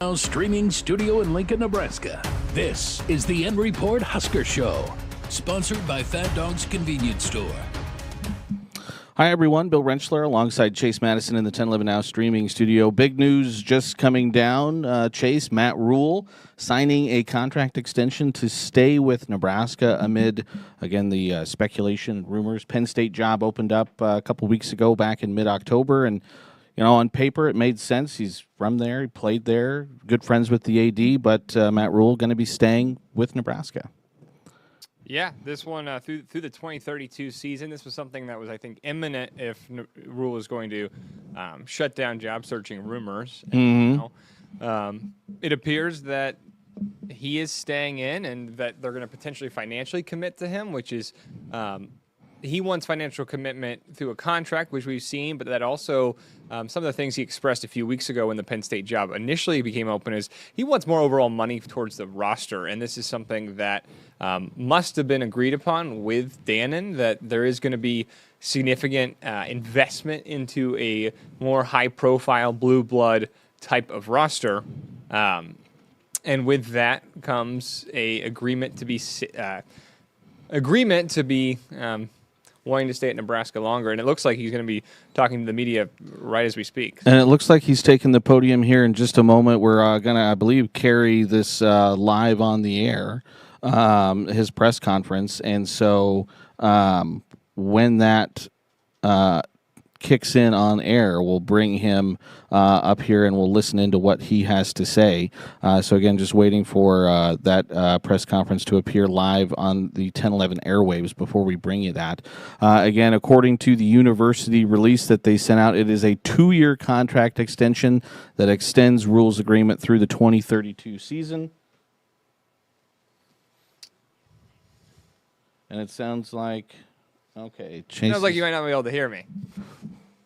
Now streaming studio in Lincoln, Nebraska. This is the End Report Husker Show, sponsored by Fat Dog's Convenience Store. Hi, everyone. Bill Rentschler alongside Chase Madison in the 1011 Now streaming studio. Big news just coming down. Chase, Matt Rhule, signing a contract extension to stay with Nebraska amid, again, the speculation, rumors. Penn State job opened up a couple weeks ago back in mid-October, and on paper, it made sense. He's from there. He played there. Good friends with the AD, but Matt Rhule going to be staying with Nebraska. Yeah, this one through the 2032 season, this was something that was, I think, imminent if Rhule was going to shut down job searching rumors. And, it appears that he is staying in and that they're going to potentially financially commit to him, which is he wants financial commitment through a contract, which we've seen, but that also some of the things he expressed a few weeks ago when the Penn State job initially became open is he wants more overall money towards the roster, and this is something that must have been agreed upon with Dannon, that there is going to be significant investment into a more high-profile blue blood type of roster, and with that comes a agreement to be wanting to stay at Nebraska longer, and it looks like he's going to be talking to the media right as we speak. And it looks like he's taking the podium here in just a moment. We're going to, I believe, carry this live on the air, his press conference, and so when that kicks in on air, we'll bring him up here and we'll listen into what he has to say. So again, just waiting for that press conference to appear live on the 1011 airwaves before we bring you that. Again, according to the university release that they sent out, it is a 2-year contract extension that extends Rhule's agreement through the 2032 season. And it sounds like, okay. Sounds like you might not be able to hear me.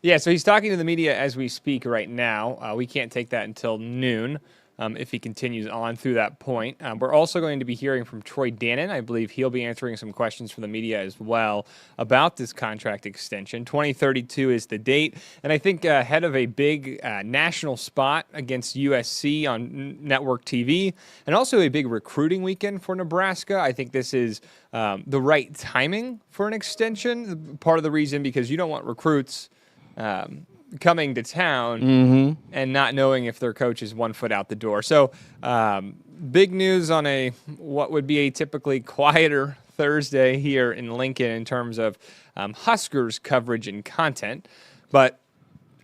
Yeah, so he's talking to the media as we speak right now. We can't take that until noon if he continues on through that point. We're also going to be hearing from Troy Dannon. I believe he'll be answering some questions from the media as well about this contract extension. 2032 is the date, and I think ahead of a big national spot against USC on network TV, and also a big recruiting weekend for Nebraska. I think this is the right timing for an extension. Part of the reason because you don't want recruits coming to town and not knowing if their coach is 1 foot out the door. So big news on what would be a typically quieter Thursday here in Lincoln in terms of Huskers coverage and content. But,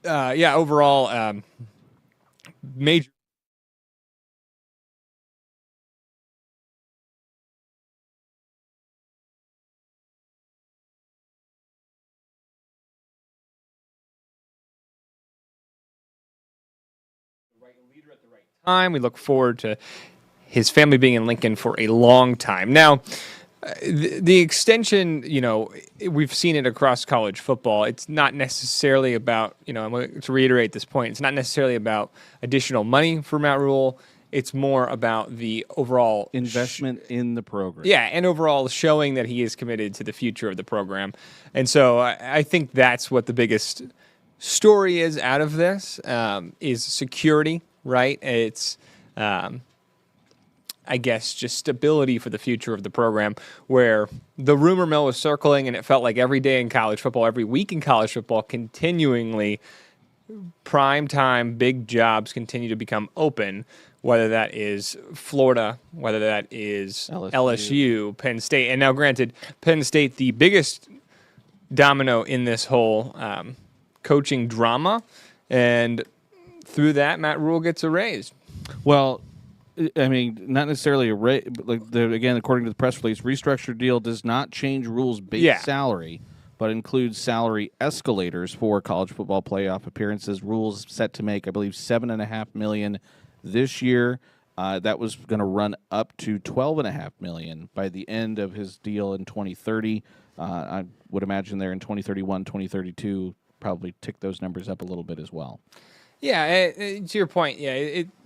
overall, major. Leader at the right time. We look forward to his family being in Lincoln for a long time. Now, the extension, we've seen it across college football. It's not necessarily about, I'm going to reiterate this point, it's not necessarily about additional money for Matt Rhule. It's more about the overall investment in the program. Yeah, and overall showing that he is committed to the future of the program. And so I think that's what the biggest story is out of this, is security, right? It's, I guess, just stability for the future of the program, where the rumor mill was circling, and it felt like every day in college football, every week in college football, continuingly, prime time, big jobs continue to become open, whether that is Florida, whether that is LSU, Penn State. And now, granted, Penn State, the biggest domino in this whole coaching drama, and through that, Matt Rhule gets a raise. Well, I mean, not necessarily a raise. Again, according to the press release, restructured deal does not change Rhule's base salary, but includes salary escalators for college football playoff appearances. Rhule's set to make, I believe, $7.5 million this year. That was going to run up to $12.5 million by the end of his deal in 2030. I would imagine there in 2031, 2032, probably tick those numbers up a little bit as well. Yeah, to your point,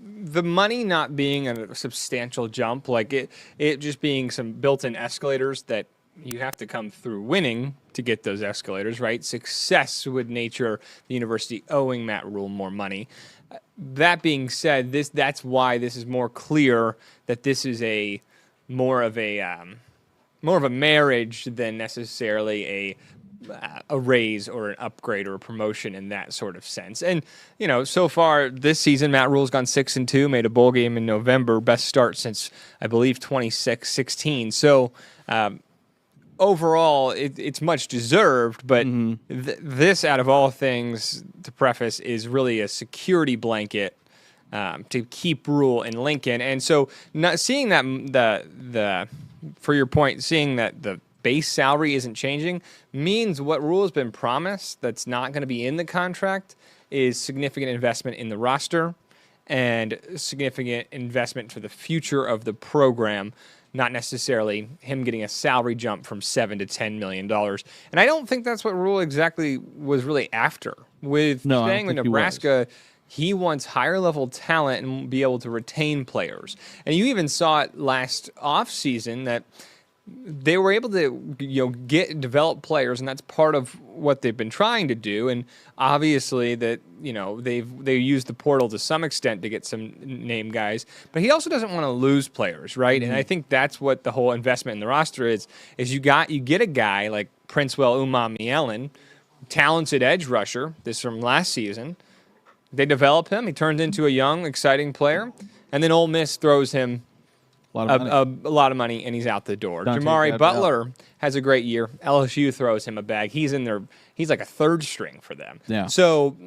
the money not being a substantial jump, like it just being some built-in escalators that you have to come through winning to get those escalators, right? Success would nature the university owing Matt Rhule more money. that being said, that's why this is more clear that this is more of a marriage than necessarily a raise or an upgrade or a promotion in that sort of sense. And, so far this season, Matt Rhule's gone 6-2, made a bowl game in November, best start since, I believe, 2016. So, overall, it's much deserved, but this, out of all things, to preface, is really a security blanket to keep Rhule in Lincoln. And so, not seeing that for your point, seeing that the base salary isn't changing means what Rhule has been promised that's not going to be in the contract is significant investment in the roster and significant investment for the future of the program, not necessarily him getting a salary jump from $7 to $10 million. And I don't think that's what Rhule exactly was really after. Staying with Nebraska, he wants higher level talent and be able to retain players. And you even saw it last offseason that they were able to develop players, and that's part of what they've been trying to do. And obviously that they used the portal to some extent to get some name guys, but he also doesn't want to lose players, right? And I think that's what the whole investment in the roster is you get a guy like Princewell Umamielen, talented edge rusher, this from last season. They develop him, he turns into a young, exciting player, and then Ole Miss throws him a lot of money, and he's out the door. Jamari Butler has a great year. LSU throws him a bag. He's in there. He's like a third string for them. Yeah. So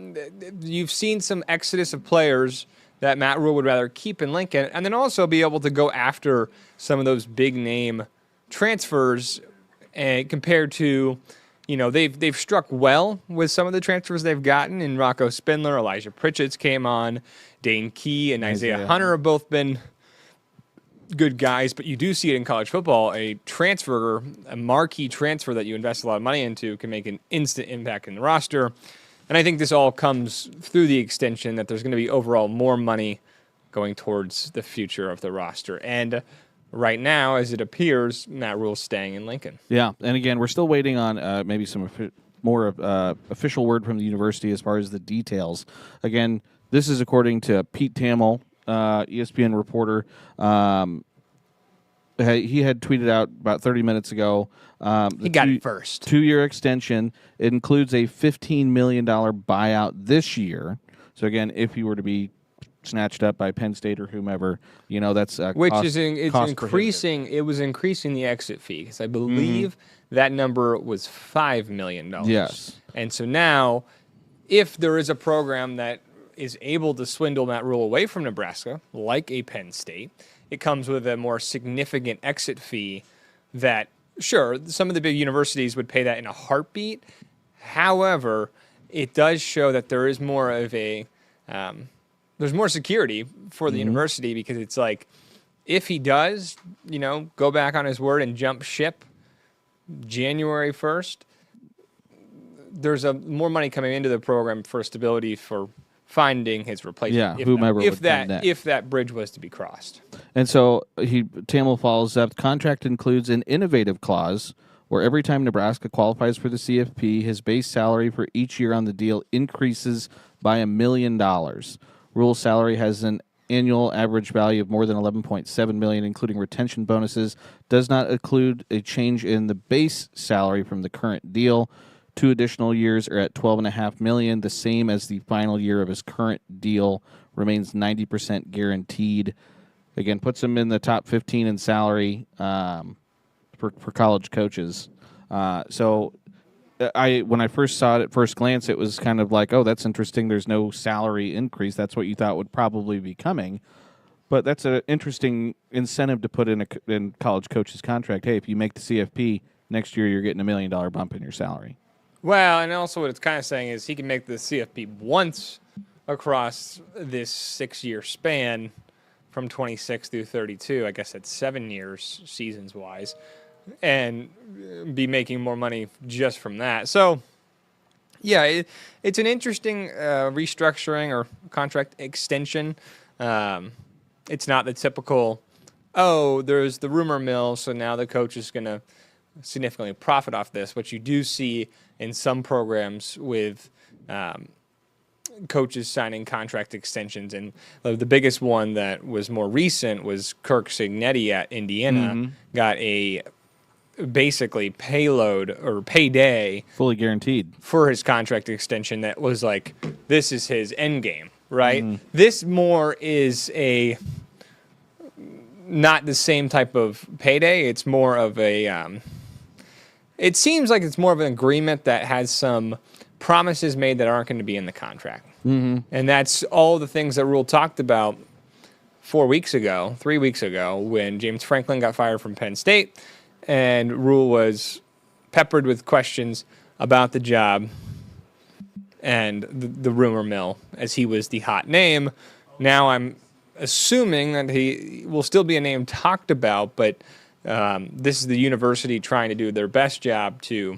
you've seen some exodus of players that Matt Rhule would rather keep in Lincoln, and then also be able to go after some of those big name transfers. And compared to, they've struck well with some of the transfers they've gotten. In Rocco Spindler, Elijah Pritchett's came on, Dane Key and Isaiah Hunter have both been good guys, but you do see it in college football. A marquee transfer that you invest a lot of money into can make an instant impact in the roster. And I think this all comes through the extension that there's going to be overall more money going towards the future of the roster. And right now, as it appears, Matt Rhule's staying in Lincoln. Yeah, and again, we're still waiting on maybe some more official word from the university as far as the details. Again, this is according to Pete Thamel, ESPN reporter. He had tweeted out about 30 minutes ago. He got it first. 2-year extension. It includes a $15 million buyout this year. So again, if he were to be snatched up by Penn State or whomever, that's increasing. It was increasing the exit fee because I believe that number was $5 million. Yes, and so now, if there is a program that is able to swindle Matt Rhule away from Nebraska, like a Penn State, it comes with a more significant exit fee that, sure, some of the big universities would pay that in a heartbeat. However, it does show that there is more of there's more security for the university, because it's like, if he does, go back on his word and jump ship January 1st, there's more money coming into the program for stability for finding his replacement. Yeah, whomever if that bridge was to be crossed. And so Thamel follows up. The contract includes an innovative clause where every time Nebraska qualifies for the CFP, his base salary for each year on the deal increases by $1 million. Rhule's salary has an annual average value of more than $11.7 million, including retention bonuses. Does not include a change in the base salary from the current deal. 2 additional years are at $12.5 million, the same as the final year of his current deal. Remains 90% guaranteed. Again, puts him in the top 15 in salary for college coaches. So when I first saw it at first glance, it was kind of like, oh, that's interesting. There's no salary increase. That's what you thought would probably be coming. But that's an interesting incentive to put in college coaches' contract. Hey, if you make the CFP next year, you're getting $1 million bump in your salary. Well, and also what it's kind of saying is he can make the CFP once across this 6-year span from 26 through 32. I guess that's 7 years seasons-wise, and be making more money just from that. So, yeah, it's an interesting restructuring or contract extension. It's not the typical, there's the rumor mill, so now the coach is going to significantly profit off this. What you do see in some programs with coaches signing contract extensions, and the biggest one that was more recent was Kirk Cignetti at Indiana. Got a basically payload or payday fully guaranteed for his contract extension that was like, this is his end game, right? This more is not the same type of payday. It's more of a it seems like it's more of an agreement that has some promises made that aren't going to be in the contract. And that's all the things that Rhule talked about 3 weeks ago, when James Franklin got fired from Penn State, and Rhule was peppered with questions about the job and the rumor mill, as he was the hot name. Now I'm assuming that he will still be a name talked about, but this is the university trying to do their best job to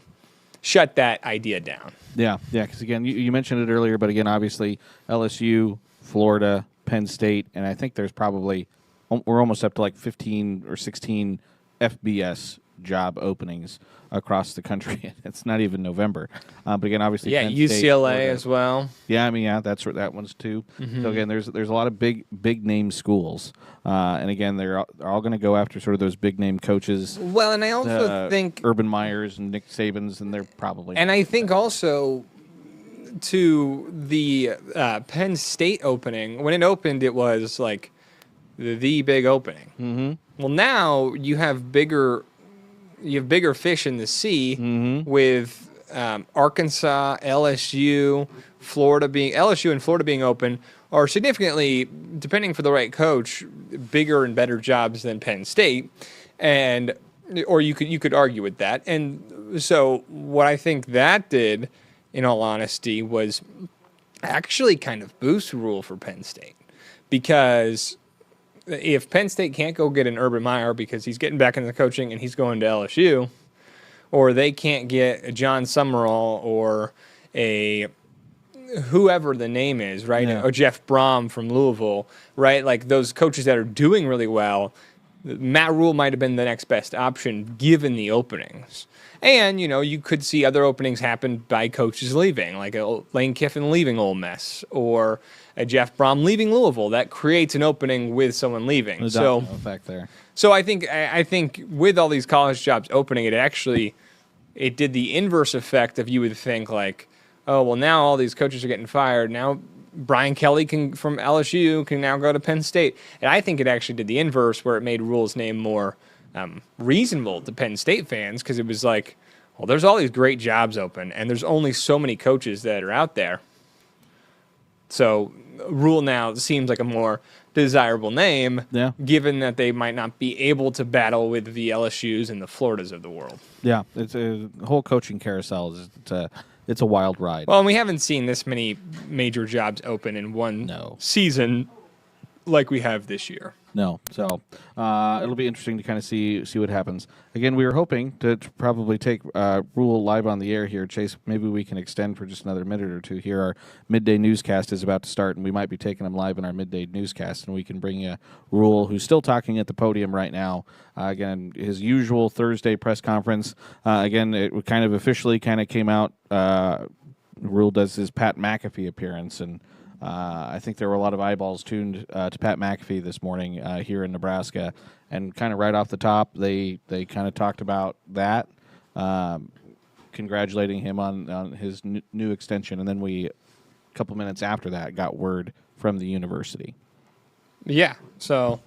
shut that idea down. Yeah, because again, you mentioned it earlier, but again, obviously LSU, Florida, Penn State, and I think there's probably, we're almost up to like 15 or 16 FBS job openings across the country. It's not even November. But again, obviously, yeah, Penn UCLA State, Florida as well. Yeah, I mean, that's where that one's too. So again, there's a lot of big name schools, and again, they're all going to go after sort of those big name coaches. Well, and I also think Urban Meyers and Nick Sabans, and they're probably. And I think also to the Penn State opening, when it opened, it was like the big opening. Well, now you have bigger fish in the sea with Arkansas, LSU and Florida being open are significantly, depending for the right coach, bigger and better jobs than Penn State, or you could argue with that. And so what I think that did, in all honesty, was actually kind of boost Rhule for Penn State, because if Penn State can't go get an Urban Meyer because he's getting back into the coaching and he's going to LSU, or they can't get a John Summerall or a whoever the name is, right? Yeah. Or Jeff Brom from Louisville, right? Like those coaches that are doing really well, Matt Rhule might have been the next best option given the openings. And, you could see other openings happen by coaches leaving, like a Lane Kiffin leaving Ole Miss or a Jeff Brom leaving Louisville. That creates an opening with someone leaving. There's no effect there. So I think with all these college jobs opening, it did the inverse effect of, you would think, like, oh, well, now all these coaches are getting fired. Now Brian Kelly from LSU can now go to Penn State. And I think it actually did the inverse, where it made Rhule's name more reasonable to Penn State fans, because it was like, well, there's all these great jobs open, and there's only so many coaches that are out there. So Rhule now seems like a more desirable name, given that they might not be able to battle with the LSUs and the Floridas of the world. Yeah, it's a whole coaching carousel. It's a wild ride. Well, and we haven't seen this many major jobs open in one season like we have this year. No, so it'll be interesting to kind of see what happens. Again, we were hoping to probably take Rhule live on the air here. Chase, maybe we can extend for just another minute or two here. Our midday newscast is about to start, and we might be taking him live in our midday newscast, and we can bring you Rhule, who's still talking at the podium right now. Again, his usual Thursday press conference. Again, it kind of officially kind of came out. Rhule does his Pat McAfee appearance, and I think there were a lot of eyeballs tuned to Pat McAfee this morning here in Nebraska, and kind of right off the top, they kind of talked about that, congratulating him on his new extension, and then a couple minutes after that, got word from the university. Yeah, so,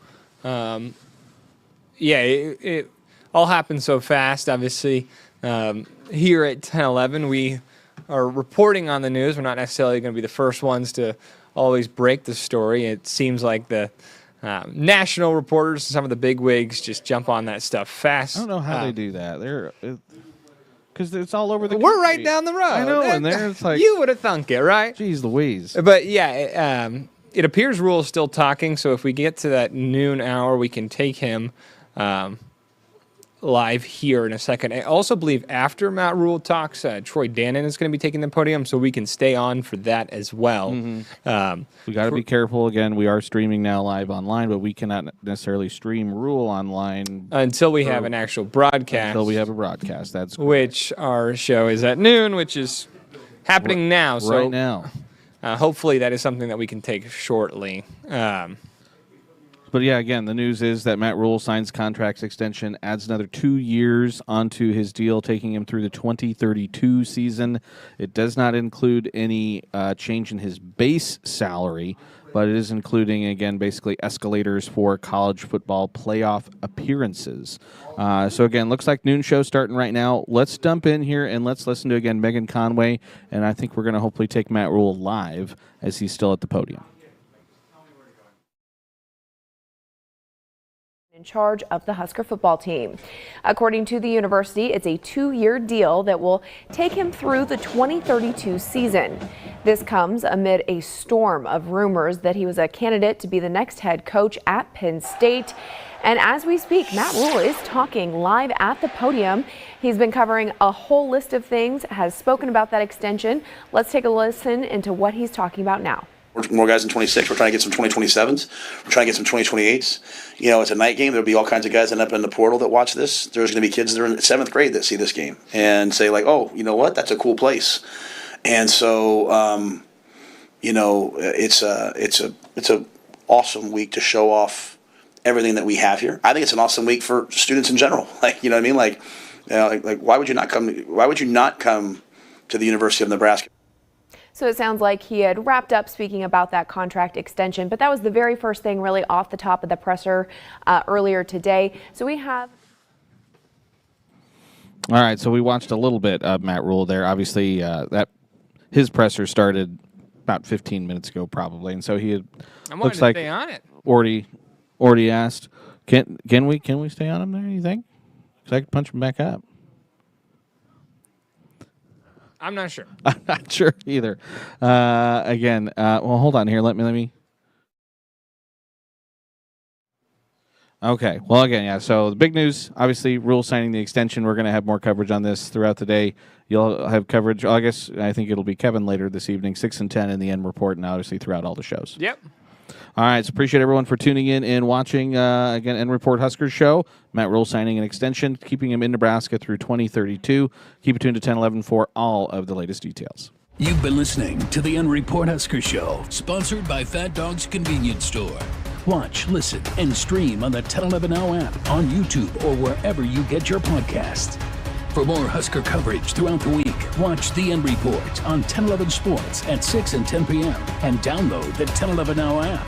it all happened so fast, obviously. Here at 10:11, we are reporting on the news. We're not necessarily going to be the first ones to always break the story. It seems like the national reporters, some of the big wigs, just jump on that stuff fast. I don't know how they do that. Because it's all over the We're country. right down the road. I know, and there's like... You would have thunk it, right? Geez Louise. But, yeah, it appears Rhule is still talking, so if we get to that noon hour, we can take him live here in a second. I also believe after Matt Rhule talks, Troy Dannon is going to be taking the podium, so we can stay on for that as well. We got to be careful. Again, we are streaming now live online, but we cannot necessarily stream Rhule online until we have an actual broadcast. Until we have a broadcast, that's correct. Which our show is at noon, which is happening now. So right now. hopefully that is something that we can take shortly. But yeah, again, the news is that Matt Rhule signs contract extension, adds another 2 years onto his deal, taking him through the 2032 season. It does not include any change in his base salary, but it is including, again, basically escalators for college football playoff appearances. So, again, looks like noon show starting right now. Let's dump in here and let's listen to, again, Megan Conway. And I think we're going to hopefully take Matt Rhule live as he's still at the podium. In charge of the Husker football team. According to the university, it's a 2-year deal that will take him through the 2032 season. This comes amid a storm of rumors that he was a candidate to be the next head coach at Penn State. And as we speak, Matt Rhule is talking live at the podium. He's been covering a whole list of things, has spoken about that extension. Let's take a listen into what he's talking about now. More guys in 26. We're trying to get some 2027s. We're trying to get some 2028s. You know, it's a night game. There'll be all kinds of guys end up in the portal that watch this. There's going to be kids that are in 7th grade that see this game and say, like, oh, you know what? That's a cool place. And so, you know, it's a awesome week to show off everything that we have here. I think it's an awesome week for students in general. Like, you know what I mean? Like, you know, like why would you not come to the University of Nebraska? So it sounds like he had wrapped up speaking about that contract extension, but that was the very first thing really off the top of the presser earlier today. So we have. All right, so we watched a little bit of Matt Rhule there. Obviously, that his presser started about 15 minutes ago, probably, and so he had, looks like stay on it. Already asked, can we stay on him there? You think? Because I could punch him back up. I'm not sure. I'm not sure either. Again, well, hold on here. Let me. Okay. Well, again, yeah. So the big news, obviously, Rhule signing the extension. We're going to have more coverage on this throughout the day. You'll have coverage. I think it'll be Kevin later this evening, 6 and 10 in the end report, and obviously throughout all the shows. Yep. All right, so appreciate everyone for tuning in and watching, again, End Report Huskers show. Matt Rhule signing an extension, keeping him in Nebraska through 2032. Keep it tuned to 1011 for all of the latest details. You've been listening to the End Report Husker Show, sponsored by Fat Dog's Convenience Store. Watch, listen, and stream on the 1011 Now app, on YouTube, or wherever you get your podcasts. For more Husker coverage throughout the week, watch The End Report on 1011 Sports at 6 and 10 p.m. and download the 1011 Now app.